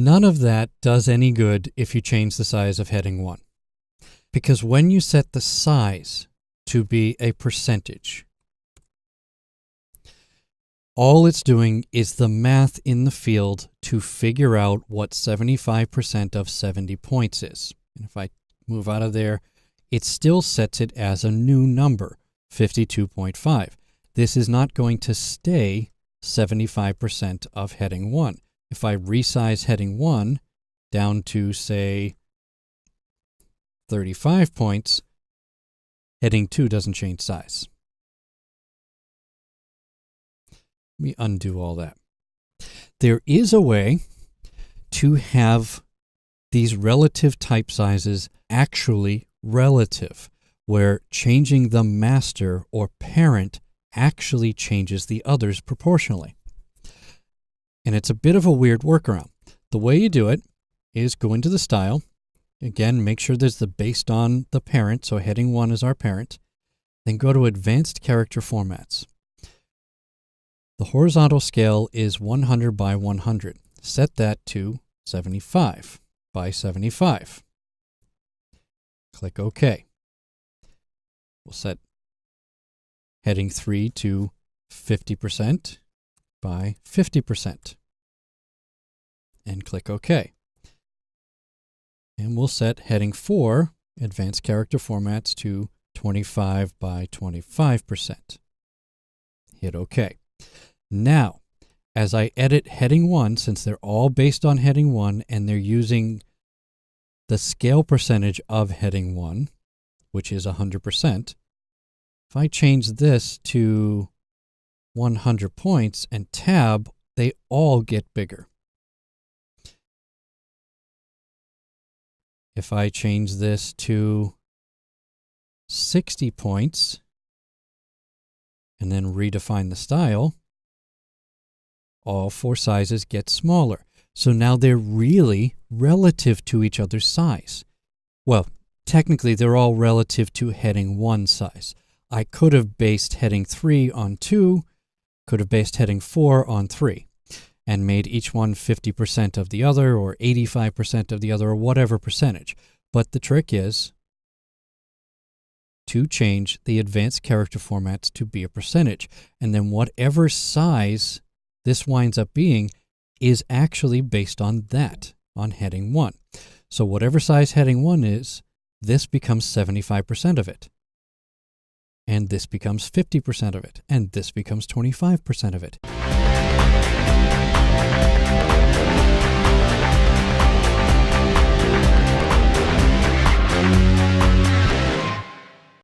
None of that does any good if you change the size of heading 1. Because when you set the size to be a percentage, all it's doing is the math in the field to figure out what 75% of 70 points is. And if I move out of there, it still sets it as a new number, 52.5. This is not going to stay 75% of heading 1. If I resize heading 1 down to, say, 35 points, heading 2 doesn't change size. Let me undo all that. There is a way to have these relative type sizes actually relative, where changing the master or parent actually changes the others proportionally. And it's a bit of a weird workaround. The way you do it is go into the style. Again, make sure there's the based on the parent, so heading 1 is our parent. Then go to Advanced Character Formats. The horizontal scale is 100 by 100. Set that to 75 by 75. Click OK. We'll set heading 3 to 50% by 50%. And click OK. And we'll set heading 4, Advanced Character Formats, to 25 by 25%. Hit OK. Now, as I edit heading 1, since they're all based on heading 1 and they're using the scale percentage of heading 1, which is 100%, if I change this to 100 points and tab, they all get bigger. If I change this to 60 points and then redefine the style, all 4 sizes get smaller. So now they're really relative to each other's size. Well, technically they're all relative to heading 1 size. I could have based heading 3 on 2, could have based heading 4 on 3, and made each one 50% of the other, or 85% of the other, or whatever percentage. But the trick is to change the advanced character formats to be a percentage. And then whatever size this winds up being is actually based on that, on heading 1. So whatever size heading 1 is, this becomes 75% of it. And this becomes 50% of it. And this becomes 25% of it.